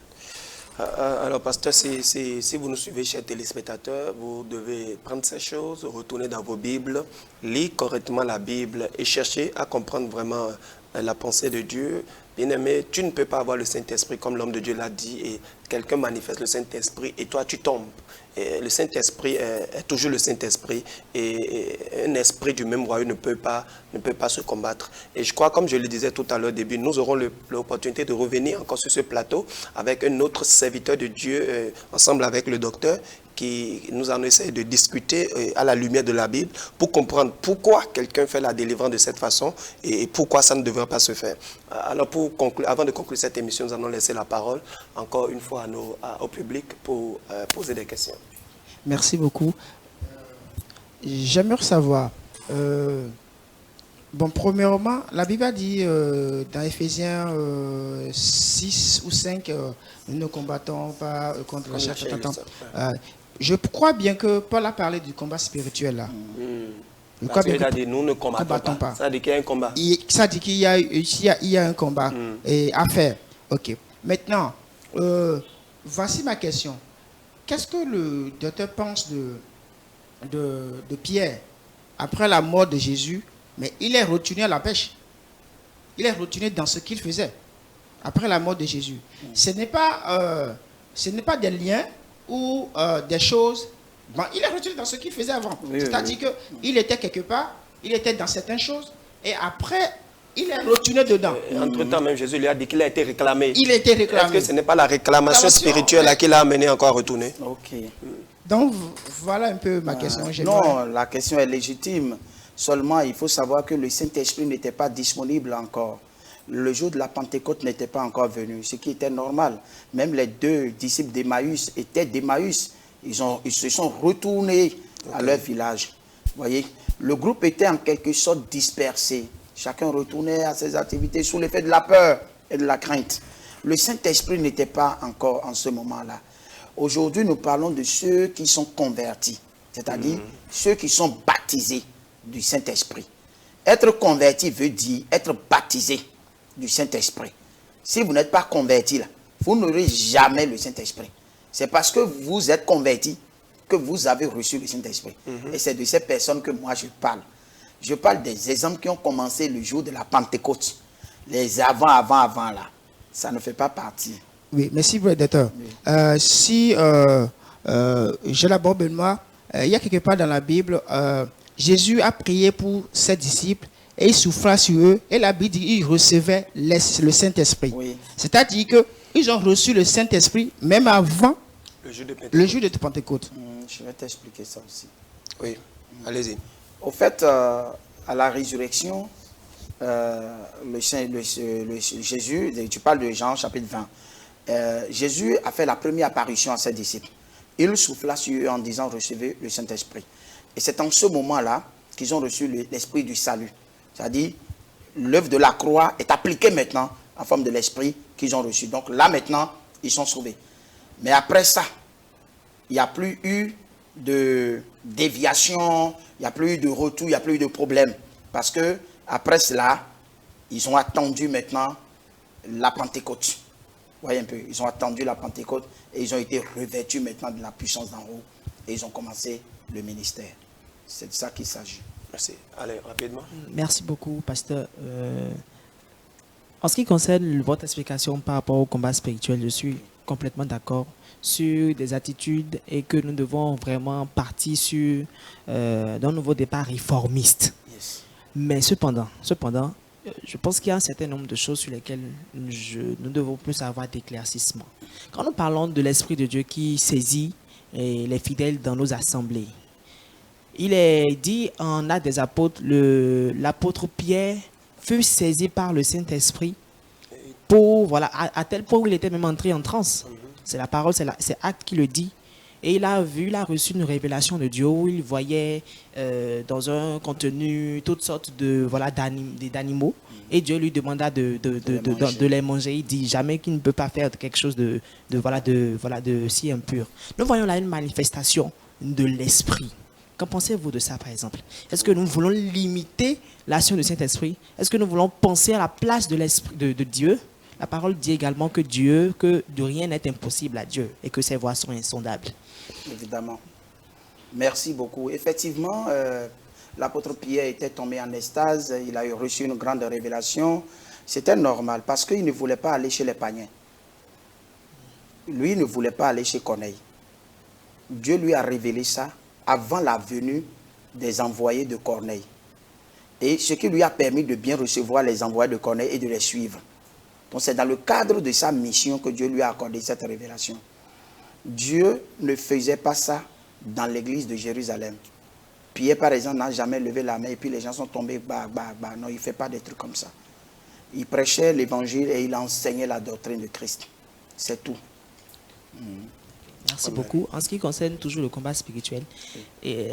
Alors, pasteur, si vous nous suivez, chers téléspectateurs, vous devez prendre ces choses, retourner dans vos Bibles, lire correctement la Bible et chercher à comprendre vraiment la pensée de Dieu. Bien-aimé, tu ne peux pas avoir le Saint-Esprit comme l'homme de Dieu l'a dit et quelqu'un manifeste le Saint-Esprit et toi tu tombes. Et le Saint-Esprit est toujours le Saint-Esprit et un esprit du même royaume ne peut pas se combattre. Et je crois, comme je le disais tout à l'heure au début, nous aurons l'opportunité de revenir encore sur ce plateau avec un autre serviteur de Dieu, ensemble avec le docteur, nous allons essayer de discuter à la lumière de la Bible pour comprendre pourquoi quelqu'un fait la délivrance de cette façon et pourquoi ça ne devrait pas se faire. Alors, avant de conclure cette émission, nous allons laisser la parole encore une fois au public pour poser des questions.
Merci beaucoup. J'aimerais savoir, bon, premièrement, la Bible a dit dans Éphésiens 6 ou 5, nous ne combattons pas contre la chair. Je crois bien que Paul a parlé du combat spirituel là. Je crois bien que
nous ne combattons pas. Ça dit qu'il y a un combat.
Ça dit qu'il y a un combat à faire. Ok. Maintenant, voici ma question. Qu'est-ce que le docteur pense de Pierre après la mort de Jésus? Mais il est retenu à la pêche. Il est retenu dans ce qu'il faisait après la mort de Jésus. Ce n'est pas des liens ou des choses. Bon, il est retenu dans ce qu'il faisait avant. C'est-à-dire qu'il était quelque part, il était dans certaines choses, et après, il est retenu dedans.
Entre-temps, même Jésus lui a dit qu'il a été réclamé.
Il a été réclamé.
Est-ce que ce n'est pas la réclamation spirituelle qui l'a amené encore à retourner?
Ok.
Donc, voilà un peu ma question.
Non, la question est légitime. Seulement, il faut savoir que le Saint-Esprit n'était pas disponible encore. Le jour de la Pentecôte n'était pas encore venu, ce qui était normal. Même les 2 disciples d'Emmaüs étaient d'Emmaüs. Ils se sont retournés à leur village. Vous voyez, le groupe était en quelque sorte dispersé. Chacun retournait à ses activités sous l'effet de la peur et de la crainte. Le Saint-Esprit n'était pas encore en ce moment-là. Aujourd'hui, nous parlons de ceux qui sont convertis, c'est-à-dire ceux qui sont baptisés du Saint-Esprit. Être converti veut dire être baptisé du Saint-Esprit. Si vous n'êtes pas converti, là, vous n'aurez jamais le Saint-Esprit. C'est parce que vous êtes converti que vous avez reçu le Saint-Esprit. Et c'est de ces personnes que moi je parle. Je parle des exemples qui ont commencé le jour de la Pentecôte. Les avant là. Ça ne fait pas partie.
Oui, merci, docteur. Oui. Si je l'aborde moi, il y a quelque part dans la Bible, Jésus a prié pour ses disciples et il souffla sur eux. Et la Bible dit qu'ils recevaient le Saint-Esprit. Oui. C'est-à-dire qu'ils ont reçu le Saint-Esprit même avant le jour de Pentecôte.
Je vais t'expliquer ça aussi.
Oui, allez-y.
Au fait, à la résurrection, Jésus, tu parles de Jean chapitre 20, Jésus a fait la première apparition à ses disciples. Il souffla sur eux en disant recevez le Saint-Esprit. Et c'est en ce moment-là qu'ils ont reçu l'esprit du salut. C'est-à-dire, l'œuvre de la croix est appliquée maintenant en forme de l'esprit qu'ils ont reçu. Donc là maintenant, ils sont sauvés. Mais après ça, il n'y a plus eu de déviation, il n'y a plus eu de retour, il n'y a plus eu de problème. Parce que après cela, ils ont attendu maintenant la Pentecôte. Vous voyez un peu, ils ont attendu la Pentecôte et ils ont été revêtus maintenant de la puissance d'en haut. Et ils ont commencé le ministère. C'est de ça qu'il s'agit.
Merci. Allez, rapidement.
Merci beaucoup, pasteur. En ce qui concerne votre explication par rapport au combat spirituel, je suis complètement d'accord sur des attitudes et que nous devons vraiment partir sur d'un nouveau départ réformiste. Yes. Mais cependant, je pense qu'il y a un certain nombre de choses sur lesquelles nous devons plus avoir d'éclaircissement. Quand nous parlons de l'Esprit de Dieu qui saisit les fidèles dans nos assemblées, il est dit en Actes des Apôtres, l'apôtre Pierre fut saisi par le Saint-Esprit à tel point où il était même entré en transe. C'est la parole, c'est Actes qui le dit. Et il a reçu une révélation de Dieu où il voyait dans un contenu toutes sortes d'animaux. Et Dieu lui demanda de les manger. Il dit jamais qu'il ne peut pas faire quelque chose de si impur. Nous voyons là une manifestation de l'esprit. Qu'en pensez-vous de ça, par exemple? Est-ce que nous voulons limiter l'action du Saint-Esprit? Est-ce que nous voulons penser à la place de l'esprit de Dieu? La parole dit également que rien n'est impossible à Dieu et que ses voies sont insondables.
Évidemment. Merci beaucoup. Effectivement, l'apôtre Pierre était tombé en extase. Il a reçu une grande révélation. C'était normal parce qu'il ne voulait pas aller chez les païens. Lui ne voulait pas aller chez Corneille. Dieu lui a révélé ça avant la venue des envoyés de Corneille. Et ce qui lui a permis de bien recevoir les envoyés de Corneille et de les suivre. Donc c'est dans le cadre de sa mission que Dieu lui a accordé cette révélation. Dieu ne faisait pas ça dans l'église de Jérusalem. Pierre, par exemple, n'a jamais levé la main et puis les gens sont tombés, Non, il ne fait pas des trucs comme ça. Il prêchait l'évangile et il enseignait la doctrine de Christ. C'est tout.
Merci beaucoup. En ce qui concerne toujours le combat spirituel, et,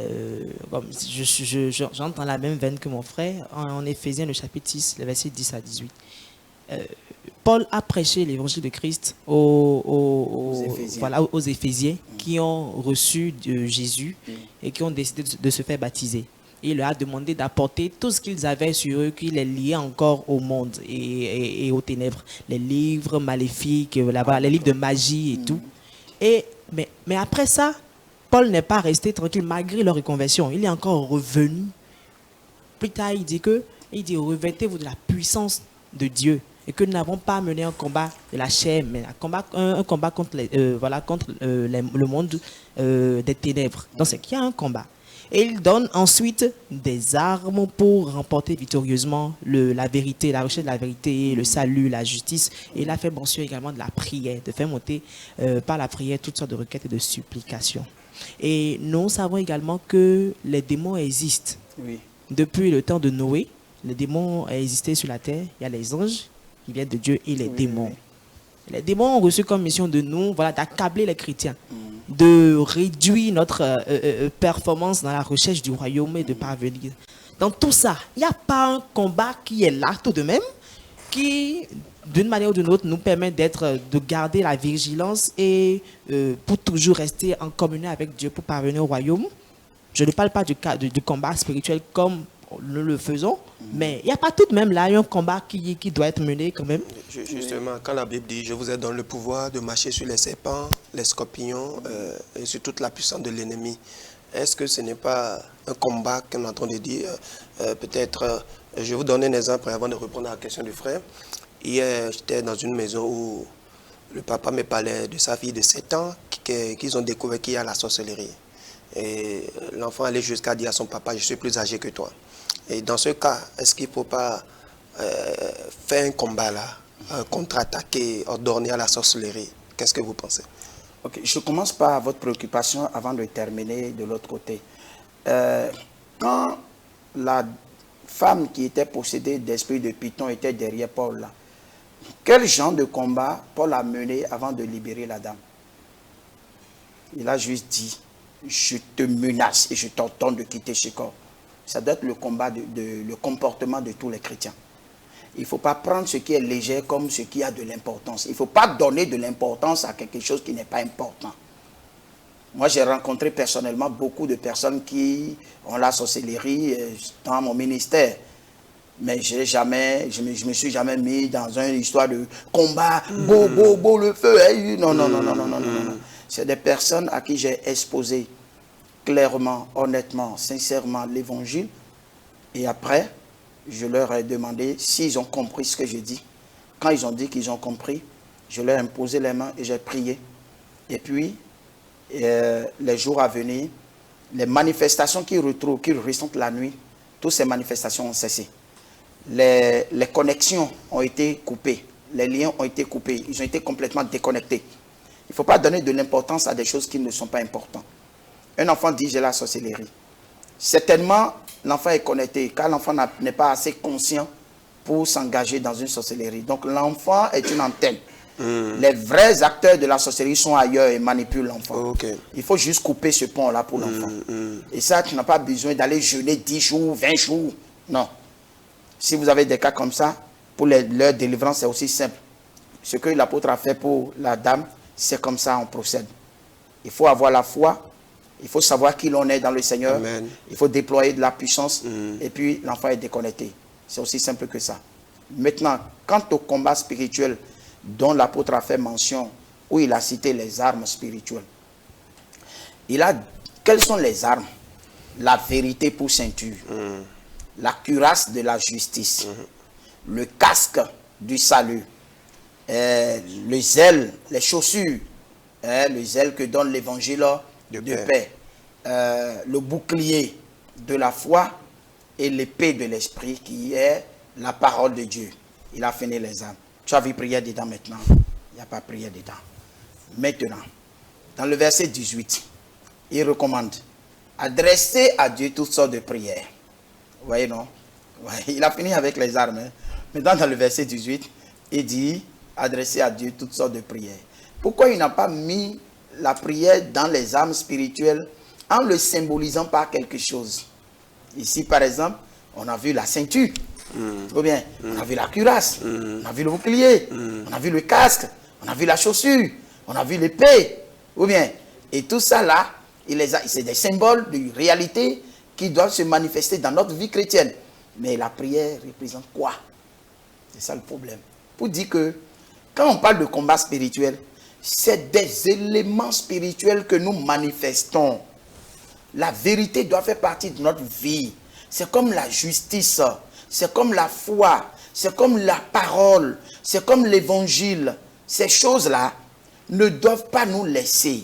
j'entre dans la même veine que mon frère, en Éphésiens, le chapitre 6, le verset 10 à 18. Paul a prêché l'évangile de Christ aux Éphésiens qui ont reçu de Jésus et qui ont décidé de se faire baptiser. Il leur a demandé d'apporter tout ce qu'ils avaient sur eux, qui les liait encore au monde et aux ténèbres. Les livres maléfiques, les livres de magie et tout. Mais après ça, Paul n'est pas resté tranquille malgré leur reconversion. Il est encore revenu. Plus tard, il dit revêtez-vous de la puissance de Dieu. Et que nous n'avons pas mené un combat de la chair, mais un combat contre, le monde des ténèbres. Donc c'est qu'il y a un combat. Et il donne ensuite des armes pour remporter victorieusement la vérité, la recherche de la vérité, le salut, la justice. Et il a fait mention également de la prière, de faire monter par la prière toutes sortes de requêtes et de supplications. Et nous savons également que les démons existent. Oui. Depuis le temps de Noé, les démons existaient sur la terre. Il y a les anges qui viennent de Dieu et les démons. Les démons ont reçu comme mission de nous, d'accabler les chrétiens, de réduire notre performance dans la recherche du royaume et de parvenir. Dans tout ça, il n'y a pas un combat qui est là tout de même, qui, d'une manière ou d'une autre, nous permet de garder la vigilance et pour toujours rester en communion avec Dieu pour parvenir au royaume. Je ne parle pas du combat spirituel comme nous le faisons, mais il n'y a pas tout de même là un combat qui doit être mené quand même.
Justement, quand la Bible dit « Je vous ai donné le pouvoir de marcher sur les serpents, les scorpions et sur toute la puissance de l'ennemi », est-ce que ce n'est pas un combat qu'on est en train de dire peut-être, je vais vous donner un exemple avant de répondre à la question du frère. Hier, j'étais dans une maison où le papa me parlait de sa fille de 7 ans qu'ils ont découvert qu'il y a la sorcellerie. Et l'enfant allait jusqu'à dire à son papa « Je suis plus âgé que toi ». Et dans ce cas, est-ce qu'il ne faut pas faire un combat là, contre-attaquer, ordonner à la sorcellerie? Qu'est-ce que vous pensez?
Ok, je commence par votre préoccupation avant de terminer de l'autre côté. Quand la femme qui était possédée d'esprit de Python était derrière Paul, là, quel genre de combat Paul a mené avant de libérer la dame? Il a juste dit « Je te menace et je t'ordonne de quitter ce corps ». Ça doit être le combat, le comportement de tous les chrétiens. Il ne faut pas prendre ce qui est léger comme ce qui a de l'importance. Il ne faut pas donner de l'importance à quelque chose qui n'est pas important. Moi, j'ai rencontré personnellement beaucoup de personnes qui ont la sorcellerie dans mon ministère. Mais je me suis jamais mis dans une histoire de combat, beau, le feu. Non. C'est des personnes à qui j'ai exposé clairement, honnêtement, sincèrement l'évangile. Et après, je leur ai demandé s'ils ont compris ce que je dis. Quand ils ont dit qu'ils ont compris, je leur ai imposé les mains et j'ai prié. Et puis, les jours à venir, les manifestations qu'ils ressentent la nuit, toutes ces manifestations ont cessé. Les connexions ont été coupées, les liens ont été coupés, ils ont été complètement déconnectés. Il ne faut pas donner de l'importance à des choses qui ne sont pas importantes. Un enfant dit j'ai la sorcellerie. Certainement, l'enfant est connecté, car l'enfant n'est pas assez conscient pour s'engager dans une sorcellerie. Donc l'enfant est une antenne. Les vrais acteurs de la sorcellerie sont ailleurs et manipulent l'enfant. Il faut juste couper ce pont-là pour l'enfant. Et ça, tu n'as pas besoin d'aller jeûner 10 jours, 20 jours. Non. Si vous avez des cas comme ça, pour leur délivrance, c'est aussi simple. Ce que l'apôtre a fait pour la dame, c'est comme ça on procède. Il faut avoir la foi. Il faut savoir qui l'on est dans le Seigneur. Amen. Il faut déployer de la puissance. Et puis, l'enfant est déconnecté. C'est aussi simple que ça. Maintenant, quant au combat spirituel dont l'apôtre a fait mention, où il a cité les armes spirituelles. Quelles sont les armes? La vérité pour ceinture. La cuirasse de la justice. Le casque du salut. Le zèle, les chaussures. Le zèle que donne l'évangile de paix, le bouclier de la foi et l'épée de l'esprit qui est la parole de Dieu. Il a fini les armes. Tu as vu prière dedans maintenant? Il n'y a pas prière dedans. Maintenant, dans le verset 18, il recommande adresser à Dieu toutes sortes de prières. Vous voyez, non? Ouais, il a fini avec les armes. Hein. Maintenant, dans le verset 18, il dit adresser à Dieu toutes sortes de prières. Pourquoi il n'a pas mis la prière dans les armes spirituelles en le symbolisant par quelque chose? Ici, par exemple, on a vu la ceinture. Ou bien, on a vu la cuirasse, on a vu le bouclier, on a vu le casque, on a vu la chaussure, on a vu l'épée. Ou bien, et tout ça là, c'est des symboles de réalité qui doivent se manifester dans notre vie chrétienne. Mais la prière représente quoi? C'est ça le problème. Pour dire que, quand on parle de combat spirituel, c'est des éléments spirituels que nous manifestons. La vérité doit faire partie de notre vie. C'est comme la justice, c'est comme la foi, c'est comme la parole, c'est comme l'évangile. Ces choses-là ne doivent pas nous laisser.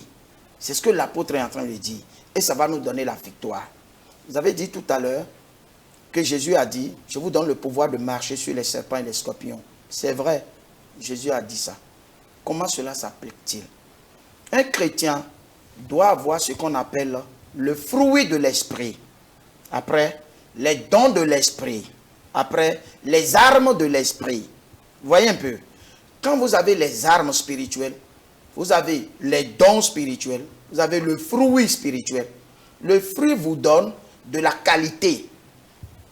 C'est ce que l'apôtre est en train de dire. Et ça va nous donner la victoire. Vous avez dit tout à l'heure que Jésus a dit, je vous donne le pouvoir de marcher sur les serpents et les scorpions. C'est vrai, Jésus a dit ça. Comment cela s'applique-t-il? Un chrétien doit avoir ce qu'on appelle le fruit de l'esprit. Après, les dons de l'esprit. Après, les armes de l'esprit. Vous voyez un peu? Quand vous avez les armes spirituelles, vous avez les dons spirituels, vous avez le fruit spirituel. Le fruit vous donne de la qualité.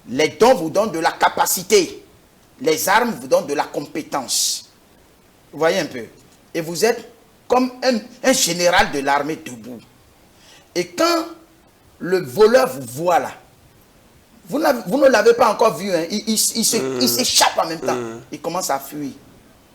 Les dons vous donnent de la capacité. Les armes vous donnent de la compétence. Vous voyez un peu? Et vous êtes comme un général de l'armée debout. Et quand le voleur vous voit là, vous ne l'avez pas encore vu, hein, il s'échappe en même temps. Il commence à fuir.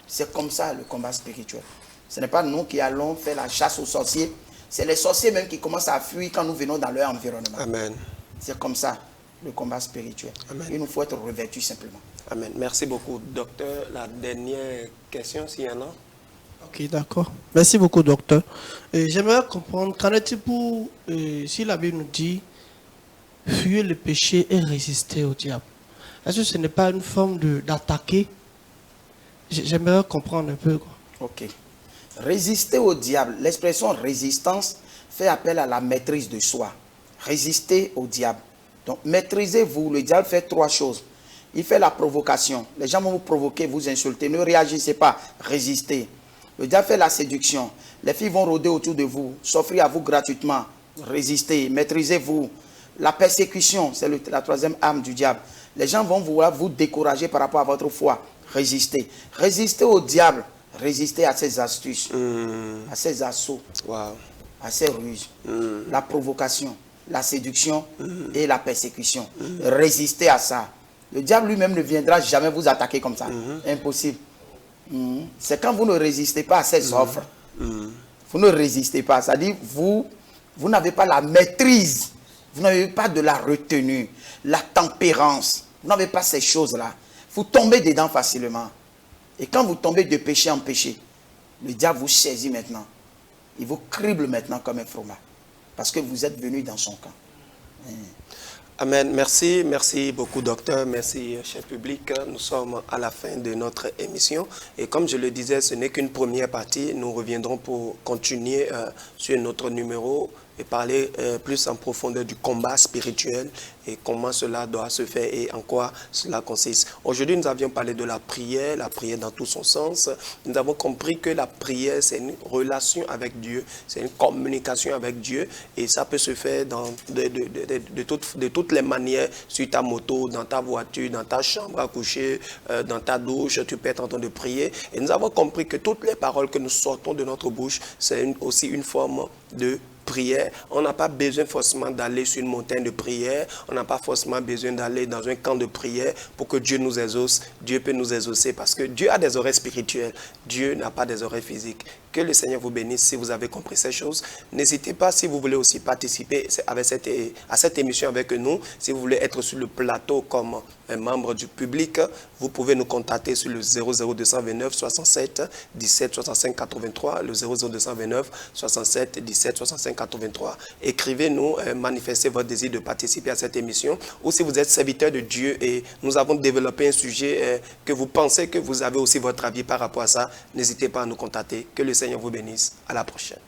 C'est comme ça le combat spirituel. Ce n'est pas nous qui allons faire la chasse aux sorciers. C'est les sorciers même qui commencent à fuir quand nous venons dans leur environnement. Amen. C'est comme ça le combat spirituel. Amen. Il nous faut être revêtus simplement.
Amen. Merci beaucoup, docteur. La dernière question, s'il y en a.
Ok, d'accord. Merci beaucoup, docteur. J'aimerais comprendre, qu'en est-il pour, si la Bible nous dit, fuir le péché et résister au diable. Est-ce que ce n'est pas une forme d'attaquer? J'aimerais comprendre un peu. Quoi.
Ok. Résister au diable. L'expression résistance fait appel à la maîtrise de soi. Résister au diable. Donc, maîtrisez-vous. Le diable fait trois choses. Il fait la provocation. Les gens vont vous provoquer, vous insulter. Ne réagissez pas. Résistez. Le diable fait la séduction. Les filles vont rôder autour de vous, s'offrir à vous gratuitement. Résistez. Maîtrisez-vous. La persécution, c'est la troisième arme du diable. Les gens vont vouloir vous décourager par rapport à votre foi. Résistez. Résistez au diable. Résistez à ses astuces, à ses assauts, à ses ruses, la provocation, la séduction et la persécution. Résistez à ça. Le diable lui-même ne viendra jamais vous attaquer comme ça. Impossible. C'est quand vous ne résistez pas à ses offres. Vous ne résistez pas. C'est-à-dire vous n'avez pas la maîtrise. Vous n'avez pas de la retenue, la tempérance. Vous n'avez pas ces choses-là. Vous tombez dedans facilement. Et quand vous tombez de péché en péché, le diable vous saisit maintenant. Il vous crible maintenant comme un fromage. Parce que vous êtes venu dans son camp.
Amen. Merci. Merci beaucoup, docteur. Merci, cher public. Nous sommes à la fin de notre émission. Et comme je le disais, ce n'est qu'une première partie. Nous reviendrons pour continuer sur notre numéro et parler plus en profondeur du combat spirituel et comment cela doit se faire et en quoi cela consiste. Aujourd'hui, nous avions parlé de la prière dans tout son sens. Nous avons compris que la prière, c'est une relation avec Dieu, c'est une communication avec Dieu et ça peut se faire de toutes les manières, sur ta moto, dans ta voiture, dans ta chambre à coucher, dans ta douche, tu peux être en train de prier. Et nous avons compris que toutes les paroles que nous sortons de notre bouche, c'est aussi une forme de prière. On n'a pas besoin forcément d'aller sur une montagne de prière. On n'a pas forcément besoin d'aller dans un camp de prière pour que Dieu nous exauce. Dieu peut nous exaucer parce que Dieu a des oreilles spirituelles. Dieu n'a pas des oreilles physiques. Que le Seigneur vous bénisse si vous avez compris ces choses. N'hésitez pas si vous voulez aussi participer à cette émission avec nous. Si vous voulez être sur le plateau comme un membre du public, vous pouvez nous contacter sur le 00229 67 17 65 83, le 00229 67 17 65 83. Écrivez-nous, manifestez votre désir de participer à cette émission. Ou si vous êtes serviteur de Dieu et nous avons développé un sujet que vous pensez que vous avez aussi votre avis par rapport à ça, n'hésitez pas à nous contacter. Que le Seigneur vous bénisse. À la prochaine.